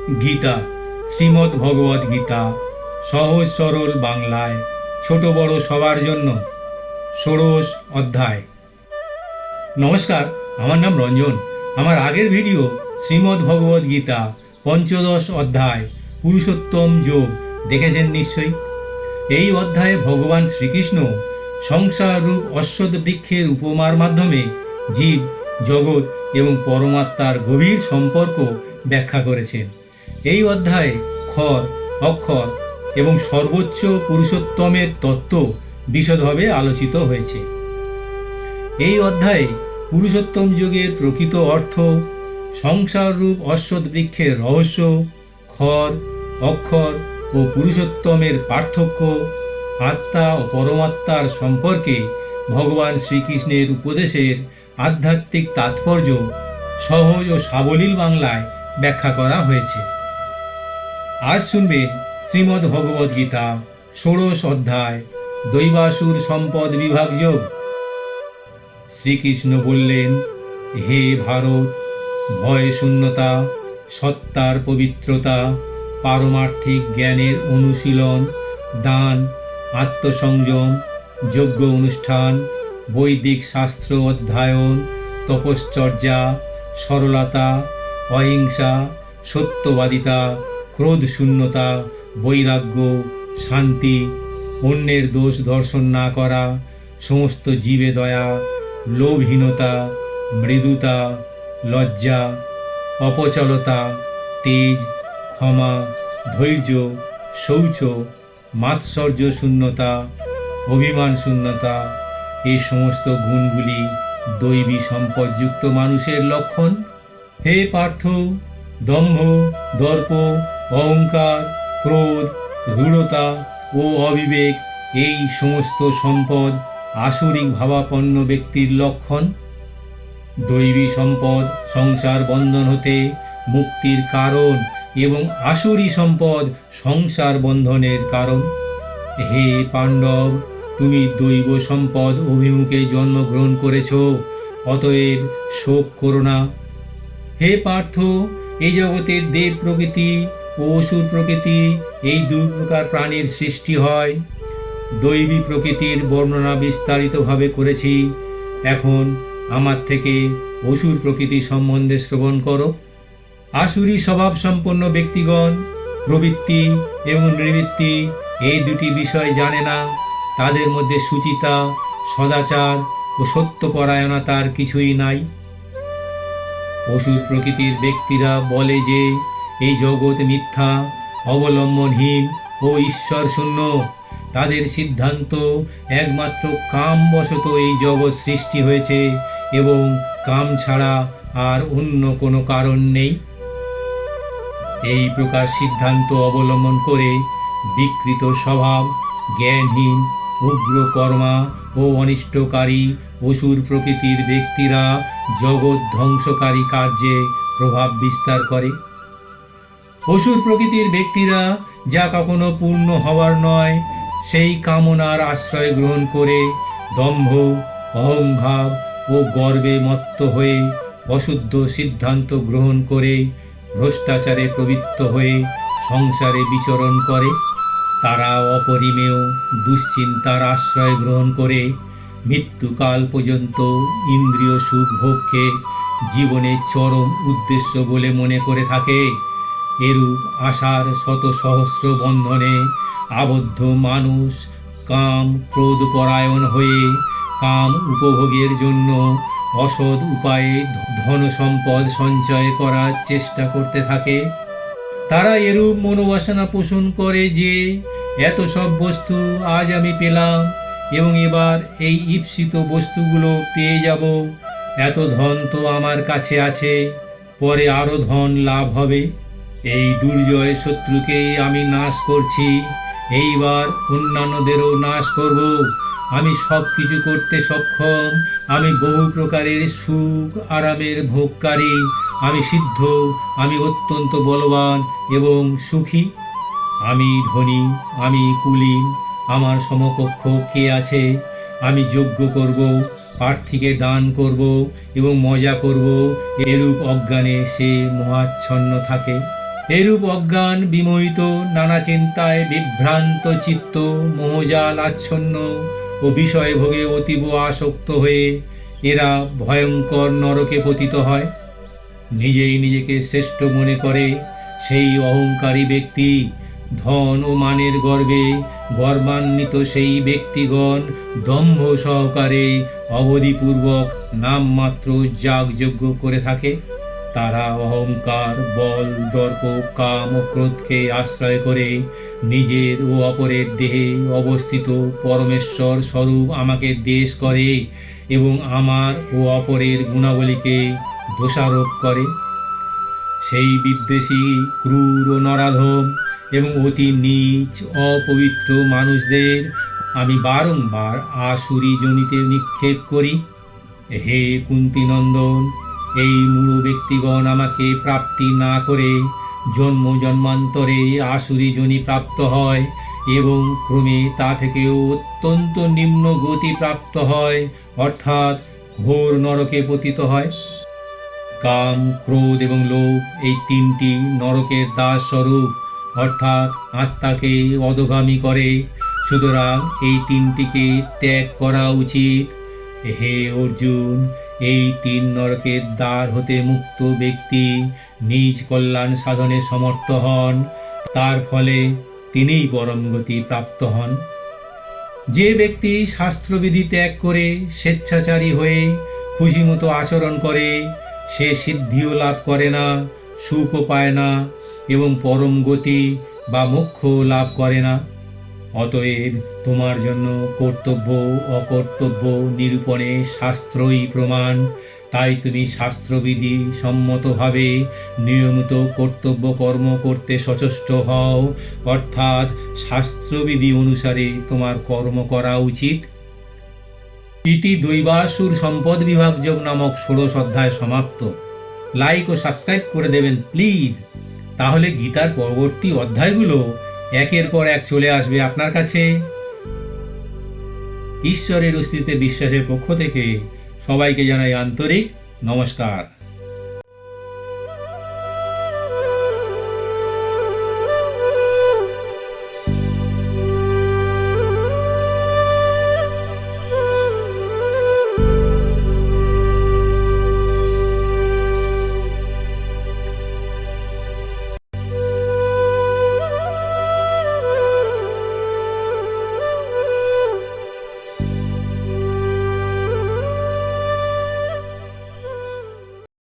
গীতা, শ্রীমদ্ ভগবদ গীতা, সহজ সরল বাংলায়, ছোট বড় সবার জন্য। ১৬ অধ্যায়। নমস্কার, আমার নাম রঞ্জন। আমার আগের ভিডিও শ্রীমদ্ ভগবদ গীতা ১৫ অধ্যায় পুরুষোত্তম যোগ দেখেছেন নিশ্চয়ই। এই অধ্যায়ে ভগবান শ্রীকৃষ্ণ সংসার রূপ অশ্বত্থ বৃক্ষের উপমার মাধ্যমে জীব, জগৎ এবং পরমাত্মার গভীর সম্পর্ক ব্যাখ্যা করেছেন। এই অধ্যায়ে ক্ষর, অক্ষর এবং সর্বোচ্চ পুরুষোত্তমের তত্ত্ব বিশদভাবে আলোচিত হয়েছে। এই অধ্যায়ে পুরুষোত্তম যোগের প্রকৃত অর্থ, সংসার রূপ অশ্বত্থ বৃক্ষের রহস্য, ক্ষর, অক্ষর ও পুরুষোত্তমের পার্থক্য, আত্মা ও পরমাত্মার সম্পর্কে ভগবান শ্রীকৃষ্ণের উপদেশের আধ্যাত্মিক তাৎপর্য সহজ ও সাবলীল বাংলায় ব্যাখ্যা করা হয়েছে। আজ শুনবেন শ্রীমদ্ ভগবদ গীতা ১৬ অধ্যায় দৈবাসুর সম্পদ বিভাগ যোগ। শ্রীকৃষ্ণ বললেন, হে ভারত, ভয় শূন্যতা, সত্তার পবিত্রতা, পারমার্থিক জ্ঞানের অনুশীলন, দান, আত্মসংযম, যজ্ঞ অনুষ্ঠান, বৈদিক শাস্ত্র অধ্যয়ন, তপশ্চর্যা, সরলতা, অহিংসা, সত্যবাদিতা, ক্রোধ শূন্যতা, বৈরাগ্য, শান্তি, অন্যের দোষ দর্শন না করা, সমস্ত জীবে দয়া, লোভহীনতা, মৃদুতা, লজ্জা, অপচলতা, তেজ, ক্ষমা, ধৈর্য, শৌচ, মাৎসর্য শূন্যতা, অভিমান শূন্যতা, এই সমস্ত গুণগুলি দৈবী সম্পদযুক্ত মানুষের লক্ষণ। হে পার্থ, দম্ভ, দর্প, অহংকার, ক্রোধ, রূঢ়তা ও অবিবেক, এই সমস্ত সম্পদ আসরিক ভাবাপন্ন ব্যক্তির লক্ষণ। দৈবী সম্পদ সংসার বন্ধন হতে মুক্তির কারণ এবং আসুরী সম্পদ সংসার বন্ধনের কারণ। হে পাণ্ডব, তুমি দৈব সম্পদ অভিমুখে জন্মগ্রহণ করেছ, অতএব শোক করো না। হে পার্থ, এই জগতের দেব প্রকৃতি ও অসুর প্রকৃতি, এই দুই প্রকার প্রাণীর সৃষ্টি হয়। দৈবী প্রকৃতির বর্ণনা বিস্তারিতভাবে করেছি, এখন আমার থেকে অসুর প্রকৃতি সম্বন্ধে শ্রবণ করো। আসুরী স্বভাব সম্পন্ন ব্যক্তিগণ প্রবৃত্তি এবং নিবৃত্তি এই দুটি বিষয় জানে না। তাদের মধ্যে সুচিতা, সদাচার ও সত্যপরায়ণতার কিছুই নাই। অসুর প্রকৃতির ব্যক্তিরা বলে যে এই জগৎ মিথ্যা, অবলম্বনহীন ও ঈশ্বর শূন্য। তাদের সিদ্ধান্ত, একমাত্র কামবশত এই জগৎ সৃষ্টি হয়েছে এবং কাম ছাড়া আর অন্য কোনো কারণ নেই। এই প্রকার সিদ্ধান্ত অবলম্বন করে বিকৃত স্বভাব, জ্ঞানহীন, উগ্র কর্মা ও অনিষ্টকারী অসুর প্রকৃতির ব্যক্তিরা জগৎ ধ্বংসকারী কার্যে প্রভাব বিস্তার করে। অসুর প্রকৃতির ব্যক্তিরা যা কখনো পূর্ণ হওয়ার নয়, সেই কামনার আশ্রয় গ্রহণ করে দম্ভ, অহংভাব ও গর্বে মত্ত হয়ে অশুদ্ধ সিদ্ধান্ত গ্রহণ করে ভ্রষ্টাচারে প্রবৃত্ত হয়ে সংসারে বিচরণ করে। তারা অপরিমেয় দুশ্চিন্তার আশ্রয় গ্রহণ করে মৃত্যুকাল পর্যন্ত ইন্দ্রিয় সুখ ভোগকে জীবনের চরম উদ্দেশ্য বলে মনে করে থাকে। এরূপ আশার শত সহস্র বন্ধনে আবদ্ধ মানুষ কাম ক্রোধ পরায়ণ হয়ে কাম উপভোগের জন্য অসৎ উপায়ে ধন সম্পদ সঞ্চয় করার চেষ্টা করতে থাকে। তারা এরূপ মনোবাসনা পোষণ করে যে এত সব বস্তু আজ আমি পেলাম এবং এবার এই ঈপ্সিত বস্তুগুলো পেয়ে যাব। এত ধন তো আমার কাছে আছে, পরে আরও ধন লাভ হবে। এই দুর্জয় শত্রুকেই আমি নাশ করছি, এইবার অন্যান্যদেরও নাশ করব। আমি সব কিছু করতে সক্ষম, আমি বহু প্রকারের সুখ আরামের ভোগকারী, আমি সিদ্ধ, আমি অত্যন্ত বলবান এবং সুখী। আমি ধনী, আমি কুলীন, আমার সমকক্ষ কে আছে? আমি যজ্ঞ করব, প্রার্থীকে দান করব এবং মজা করব, এরূপ অজ্ঞানে সে মহাচ্ছন্ন থাকে। এরূপ অজ্ঞান বিমোহিত, নানা চিন্তায় বিভ্রান্ত চিত্ত, মোহজাল আচ্ছন্ন ও বিষয় ভোগে অতীব আসক্ত হয়ে এরা ভয়ঙ্কর নরকে পতিত হয়। নিজেই নিজেকে শ্রেষ্ঠ মনে করে সেই অহংকারী ব্যক্তি, ধন ও মানের গর্বে গর্বান্বিত সেই ব্যক্তিগণ দম্ভ সহকারে অবধিপূর্বক নামমাত্র যাগযজ্ঞ করে থাকে। তারা অহংকার, বল, দর্প, কাম ও ক্রোধকে আশ্রয় করে নিজের ও অপরের দেহে অবস্থিত পরমেশ্বর স্বরূপ আমাকে দেশ করে এবং আমার ও অপরের গুণাবলীকে দোষারোপ করে। সেই বিদ্বেষী, ক্রূর ও নরাধম এবং অতি নীচ অপবিত্র মানুষদের আমি বারংবার আসুরি যোনিতে নিক্ষেপ করি। হে কুন্তিনন্দন, এই মূঢ় ব্যক্তিগণ আমাকে প্রাপ্তি না করে জন্ম জন্মান্তরে আসুরি যোনি প্রাপ্ত হয় এবং ক্রমে তা থেকেও অত্যন্ত নিম্ন গতি প্রাপ্ত হয়, অর্থাৎ ঘোর নরকে পতিত হয়। কাম, ক্রোধ এবং লোভ এই তিনটি নরকের দাস স্বরূপ, অর্থাৎ আত্মাকে অধোগামী করে। সুতরাং এই তিনটিকে ত্যাগ করা উচিত। হে অর্জুন, এই তিন নরকের দ্বার হতে মুক্ত ব্যক্তি নিজ কল্যাণ সাধনে সমর্থ হন, তার ফলে তিনিই পরম গতি প্রাপ্ত হন। যে ব্যক্তি শাস্ত্রবিধি ত্যাগ করে স্বেচ্ছাচারী হয়ে খুশিমতো আচরণ করে, সে সিদ্ধিও লাভ করে না, সুখও পায় না এবং পরম গতি বা মোক্ষ লাভ করে না। অতএব তোমার জন্য কর্তব্য অকর্তব্য নিরূপণে শাস্ত্রই প্রমাণ। তাই তুমি শাস্ত্রবিধি সম্মতভাবে নিয়মিত কর্তব্য কর্ম করতে সচেষ্ট হও, অর্থাৎ শাস্ত্রবিধি অনুসারে তোমার কর্ম করা উচিত। ইতি দৈবাসুর সম্পদ বিভাগ যোগ নামক ১৬ অধ্যায় সমাপ্ত। লাইক ও সাবস্ক্রাইব করে দেবেন প্লিজ, তাহলে গীতার পরবর্তী অধ্যায়গুলো একের পর এক চলে আসবে আপনার কাছে। ঈশ্বরের অস্তিত্বে বিশ্বাসের পক্ষ থেকে সবাইকে জানাই আন্তরিক নমস্কার।